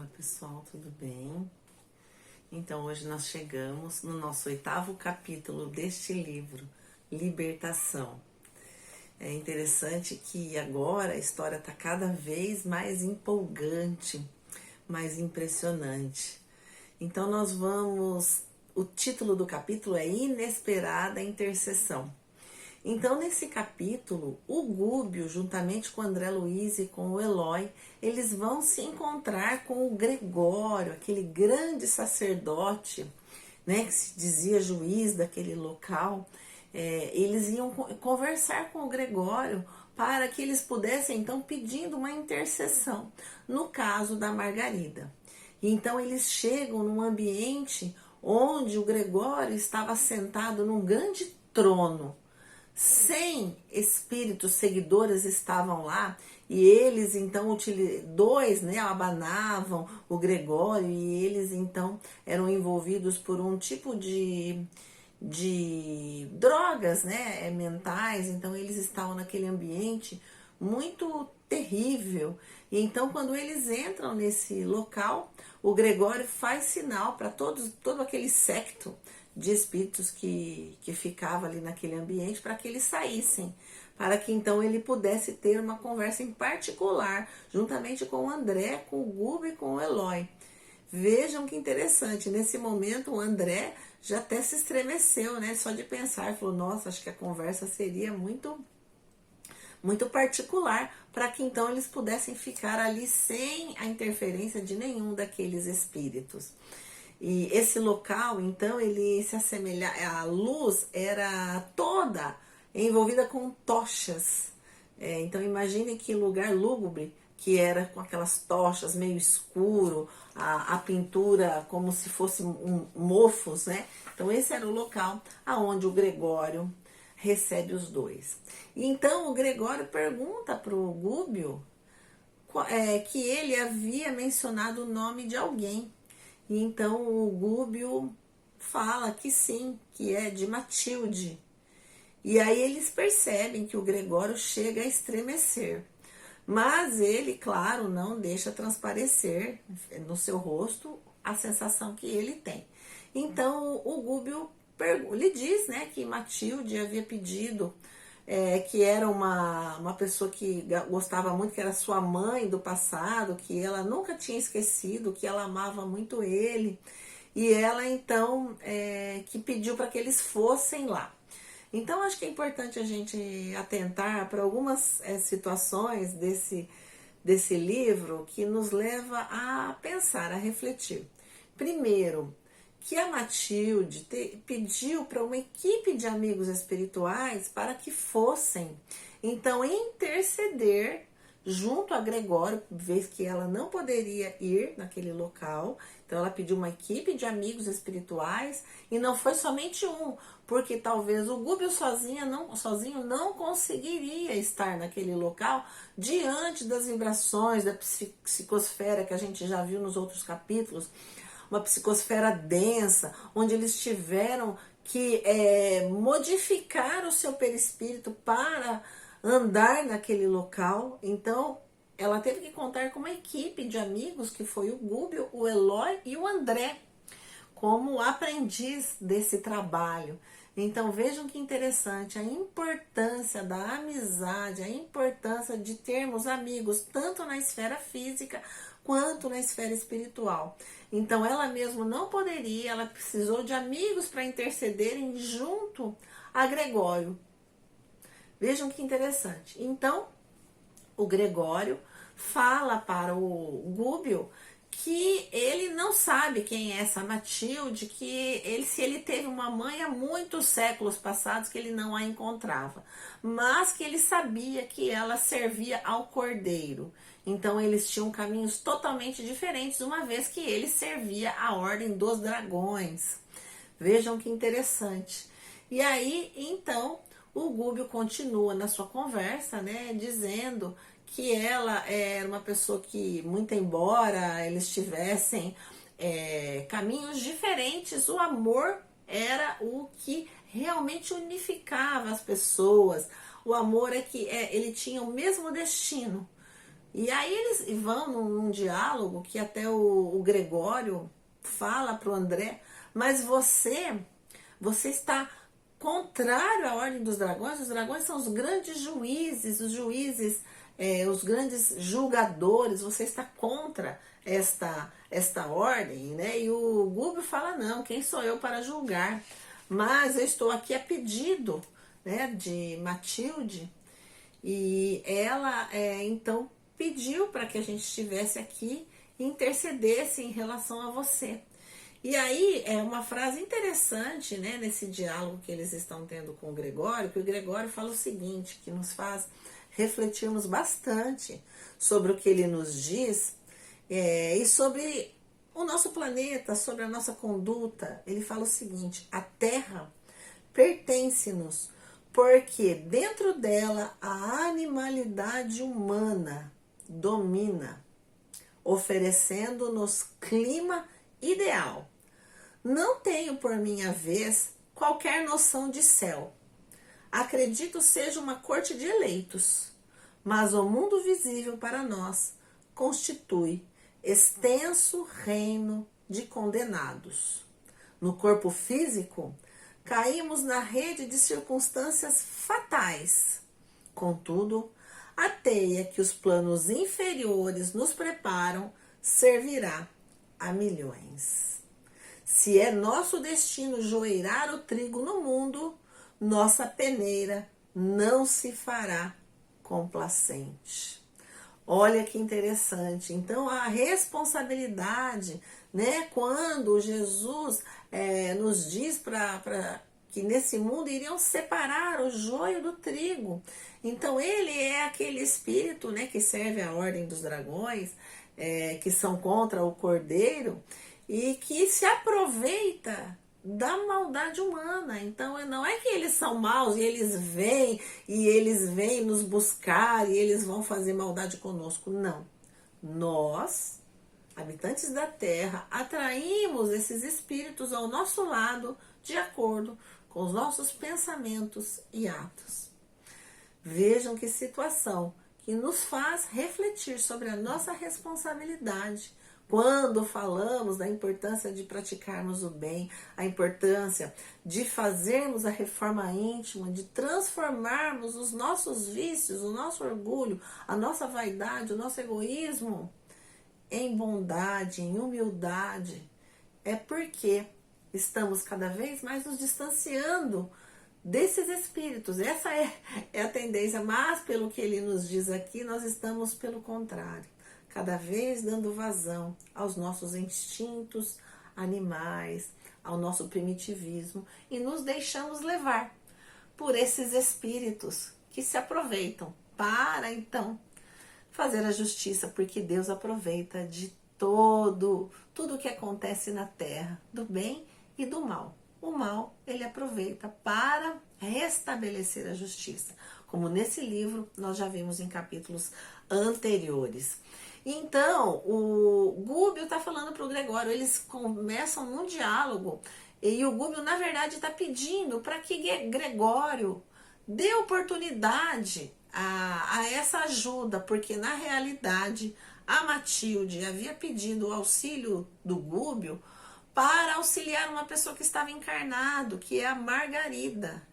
Fala pessoal, tudo bem? Então hoje nós chegamos no nosso 8º capítulo deste livro, Libertação. É interessante que agora a história está cada vez mais empolgante, mais impressionante. Então o título do capítulo é Inesperada Intercessão. Então, nesse capítulo, o Gúbio, juntamente com o André Luiz e com o Eloy, eles vão se encontrar com o Gregório, aquele grande sacerdote, né, que se dizia juiz daquele local. Eles iam conversar com o Gregório para que eles pudessem, então, pedindo uma intercessão, no caso da Margarida. Então, eles chegam num ambiente onde o Gregório estava sentado num grande trono. 100 espíritos seguidores estavam lá e eles então, dois, né, abanavam o Gregório e eles então eram envolvidos por um tipo de drogas, né, mentais. Então eles estavam naquele ambiente muito terrível. E então quando eles entram nesse local, o Gregório faz sinal para todo aquele séquito de espíritos que ficava ali naquele ambiente para que eles saíssem, para que então ele pudesse ter uma conversa em particular, juntamente com o André, com o Gúbio e com o Eloy. Vejam que interessante, nesse momento o André já até se estremeceu, né? Só de pensar, falou, nossa, acho que a conversa seria muito particular, para que então eles pudessem ficar ali sem a interferência de nenhum daqueles espíritos. E esse local, então, ele se assemelha, a luz era toda envolvida com tochas. Então, imagine que lugar lúgubre, que era com aquelas tochas meio escuro, a pintura como se fosse mofos, né? Então, esse era o local aonde o Gregório recebe os dois. E então, o Gregório pergunta para o Gúbio que ele havia mencionado o nome de alguém. E então o Gúbio fala que sim, que é de Matilde. E aí eles percebem que o Gregório chega a estremecer. Mas ele, claro, não deixa transparecer no seu rosto a sensação que ele tem. Então o Gúbio lhe diz, né, que Matilde havia pedido, que era uma pessoa que gostava muito, que era sua mãe do passado, que ela nunca tinha esquecido, que ela amava muito ele, e ela então que pediu para que eles fossem lá. Então acho que é importante a gente atentar para algumas situações desse livro que nos leva a pensar, a refletir. Primeiro, que a Matilde pediu para uma equipe de amigos espirituais para que fossem, então, interceder junto a Gregório, vez que ela não poderia ir naquele local. Então, ela pediu uma equipe de amigos espirituais, e não foi somente um, porque talvez o Gúbio sozinho não conseguiria estar naquele local diante das vibrações da psicosfera que a gente já viu nos outros capítulos, uma psicosfera densa, onde eles tiveram que modificar o seu perispírito para andar naquele local. Então, ela teve que contar com uma equipe de amigos, que foi o Gúbio, o Eloy e o André, como aprendiz desse trabalho. Então, vejam que interessante a importância da amizade, a importância de termos amigos, tanto na esfera física quanto na esfera espiritual. Então, ela mesma não poderia, ela precisou de amigos para intercederem junto a Gregório. Vejam que interessante. Então, o Gregório fala para o Gúbio que ele não sabe quem é essa Matilde, se ele teve uma mãe há muitos séculos passados que ele não a encontrava, mas que ele sabia que ela servia ao Cordeiro. Então eles tinham caminhos totalmente diferentes, uma vez que ele servia à Ordem dos Dragões. Vejam que interessante. E aí, então, o Gúbio continua na sua conversa, né, dizendo que ela era uma pessoa que, muito embora eles tivessem caminhos diferentes, o amor era o que realmente unificava as pessoas. O amor ele tinha o mesmo destino. E aí eles vão num diálogo que até o Gregório fala para o André, mas você está contrário à ordem dos dragões. Os dragões são os grandes juízes, os grandes julgadores. Você está contra esta ordem, né? E o Gúbio fala, não, quem sou eu para julgar? Mas eu estou aqui a pedido, né, de Matilde, e ela então pediu para que a gente estivesse aqui e intercedesse em relação a você. E aí é uma frase interessante, né, nesse diálogo que eles estão tendo com o Gregório, que o Gregório fala o seguinte, que nos faz refletirmos bastante sobre o que ele nos diz e sobre o nosso planeta, sobre a nossa conduta. Ele fala o seguinte: a Terra pertence-nos porque dentro dela a animalidade humana domina, oferecendo-nos clima ideal. Não tenho por minha vez qualquer noção de céu. Acredito seja uma corte de eleitos, mas o mundo visível para nós constitui extenso reino de condenados. No corpo físico, caímos na rede de circunstâncias fatais. Contudo, a teia que os planos inferiores nos preparam servirá a milhões. Se é nosso destino joeirar o trigo no mundo, nossa peneira não se fará complacente. Olha que interessante. Então, a responsabilidade, né? Quando Jesus nos diz que nesse mundo iriam separar o joio do trigo. Então, ele é aquele espírito, né, que serve à ordem dos dragões, que são contra o cordeiro e que se aproveita da maldade humana. Então não é que eles são maus e eles vêm nos buscar e eles vão fazer maldade conosco. Não. Nós, habitantes da terra, atraímos esses espíritos ao nosso lado de acordo com os nossos pensamentos e atos. Vejam que situação que nos faz refletir sobre a nossa responsabilidade quando falamos da importância de praticarmos o bem, a importância de fazermos a reforma íntima, de transformarmos os nossos vícios, o nosso orgulho, a nossa vaidade, o nosso egoísmo em bondade, em humildade. É porque estamos cada vez mais nos distanciando desses espíritos. Essa é a tendência, mas pelo que ele nos diz aqui, nós estamos pelo contrário, cada vez dando vazão aos nossos instintos animais, ao nosso primitivismo e nos deixamos levar por esses espíritos que se aproveitam para então fazer a justiça, porque Deus aproveita de tudo que acontece na terra, do bem e do mal. O mal ele aproveita para restabelecer a justiça, como nesse livro nós já vimos em capítulos anteriores. Então, o Gúbio está falando para o Gregório, eles começam num diálogo, e o Gúbio, na verdade, está pedindo para que Gregório dê oportunidade a essa ajuda, porque, na realidade, a Matilde havia pedido o auxílio do Gúbio para auxiliar uma pessoa que estava encarnado, que é a Margarida.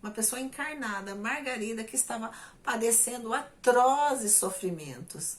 Uma pessoa encarnada, Margarida, que estava padecendo atrozes sofrimentos.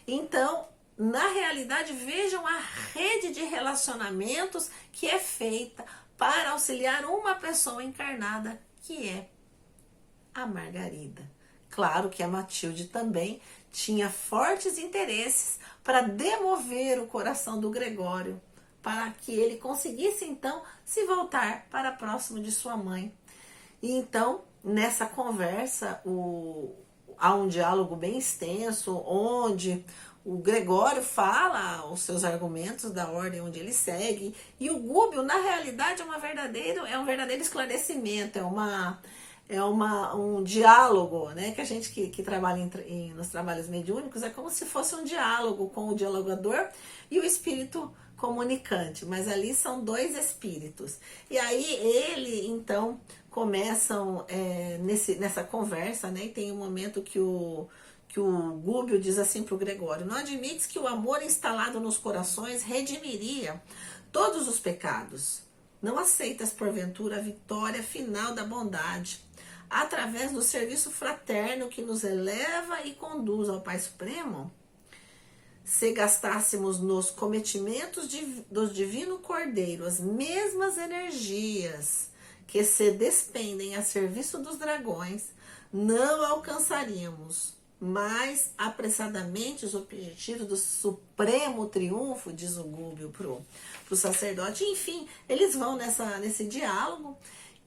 Então, na realidade, vejam a rede de relacionamentos que é feita para auxiliar uma pessoa encarnada, que é a Margarida. Claro que a Matilde também tinha fortes interesses para demover o coração do Gregório, para que ele conseguisse, então, se voltar para próximo de sua mãe. E então, nessa conversa, há um diálogo bem extenso, onde o Gregório fala os seus argumentos da ordem onde ele segue, e o Gúbio, na realidade, é um verdadeiro esclarecimento, um diálogo, né? Que a gente que trabalha nos trabalhos mediúnicos é como se fosse um diálogo com o dialogador e o espírito comunicante, mas ali são dois espíritos. E aí ele, então, começam nessa conversa, né? E tem um momento que que o Gúbio diz assim para o Gregório: não admites que o amor instalado nos corações redimiria todos os pecados? Não aceitas, porventura, a vitória final da bondade, através do serviço fraterno que nos eleva e conduz ao Pai Supremo? Se gastássemos nos cometimentos do Divino Cordeiro as mesmas energias que se despendem a serviço dos dragões, não alcançaríamos mais apressadamente os objetivos do supremo triunfo, diz o Gúbio pro sacerdote. Enfim, eles vão nesse diálogo,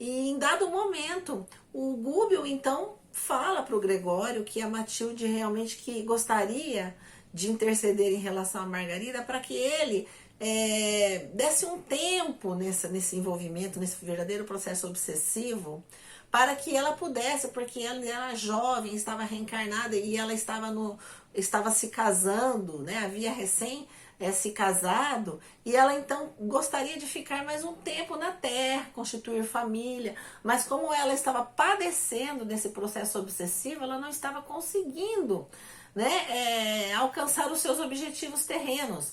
e em dado momento o Gúbio então fala para o Gregório que a Matilde realmente que gostaria de interceder em relação a Margarida, para que ele desse um tempo nesse envolvimento, nesse verdadeiro processo obsessivo, para que ela pudesse, porque ela era jovem, estava reencarnada e ela estava se casando, né? Havia recém se casado, e ela então gostaria de ficar mais um tempo na Terra, constituir família, mas como ela estava padecendo desse processo obsessivo, ela não estava conseguindo, né, alcançar os seus objetivos terrenos.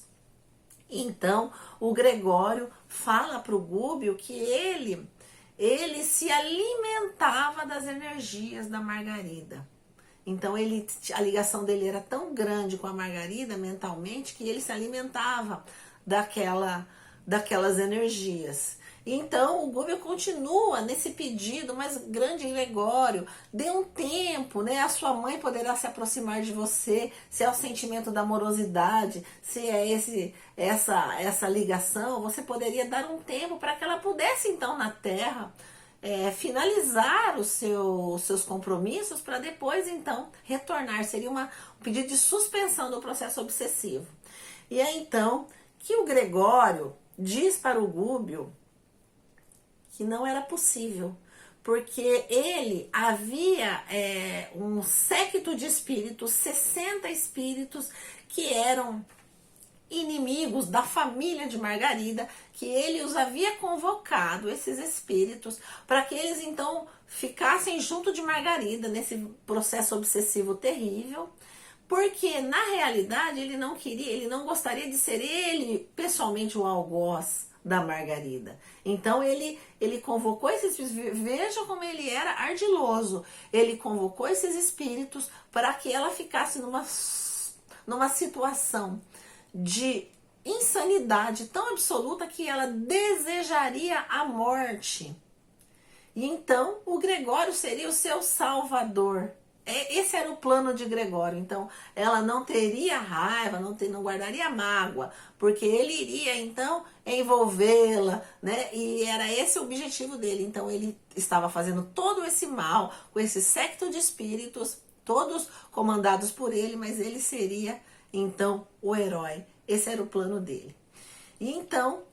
Então o Gregório fala para o Gúbio que ele se alimentava das energias da Margarida. Então a ligação dele era tão grande com a Margarida mentalmente que ele se alimentava daquelas energias. Então o Gúbio continua nesse pedido, mas grande Gregório, dê um tempo, né? A sua mãe poderá se aproximar de você, se é o sentimento da amorosidade, se é essa ligação, você poderia dar um tempo para que ela pudesse então na Terra finalizar os seus compromissos, para depois então retornar. Seria um pedido de suspensão do processo obsessivo. E é então que o Gregório diz para o Gúbio que não era possível, porque ele havia um séquito de espíritos, 60 espíritos que eram inimigos da família de Margarida, que ele os havia convocado, esses espíritos, para que eles então ficassem junto de Margarida nesse processo obsessivo terrível, porque na realidade ele não gostaria de ser ele pessoalmente o algoz da Margarida. Então ele convocou esses espíritos, veja como ele era ardiloso, ele convocou esses espíritos para que ela ficasse numa situação de insanidade tão absoluta que ela desejaria a morte. E então o Gregório seria o seu salvador. Esse era o plano de Gregório. Então ela não teria raiva, não guardaria mágoa, porque ele iria então envolvê-la, né? E era esse o objetivo dele. Então ele estava fazendo todo esse mal com esse séquito de espíritos, todos comandados por ele, mas ele seria então o herói. Esse era o plano dele. E então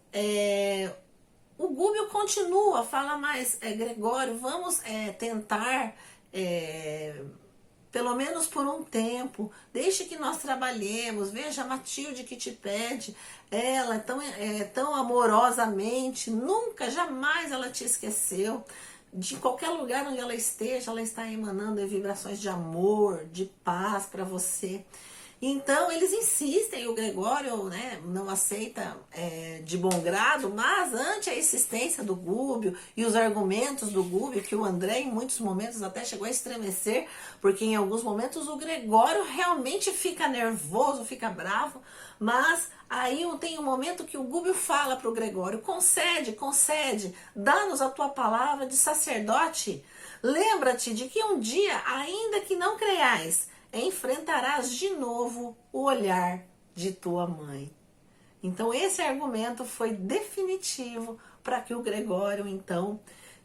o Gúbio continua, fala mais, Gregório, vamos tentar pelo menos por um tempo, deixe que nós trabalhemos, veja a Matilde que te pede, ela tão amorosamente, nunca, jamais ela te esqueceu. De qualquer lugar onde ela esteja, ela está emanando vibrações de amor, de paz para você. Então eles insistem, o Gregório, né, não aceita de bom grado, mas ante a insistência do Gúbio e os argumentos do Gúbio, que o André em muitos momentos até chegou a estremecer, porque em alguns momentos o Gregório realmente fica nervoso, fica bravo, mas aí tem um momento que o Gúbio fala para o Gregório: concede, dá-nos a tua palavra de sacerdote, lembra-te de que um dia, ainda que não creiais, enfrentarás de novo o olhar de tua mãe. Então esse argumento foi definitivo para que o Gregório, então,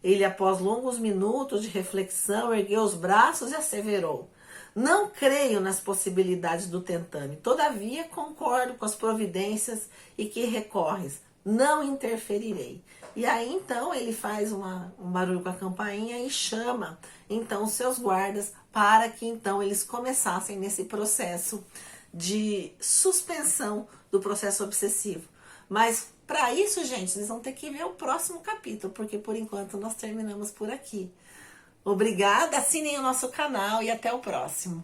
ele após longos minutos de reflexão, ergueu os braços e asseverou: não creio nas possibilidades do tentame, todavia concordo com as providências e que recorres, não interferirei. E aí então ele faz um barulho com a campainha e chama então os seus guardas para que então eles começassem nesse processo de suspensão do processo obsessivo. Mas para isso, gente, vocês vão ter que ver o próximo capítulo, porque por enquanto nós terminamos por aqui. Obrigada, assinem o nosso canal e até o próximo.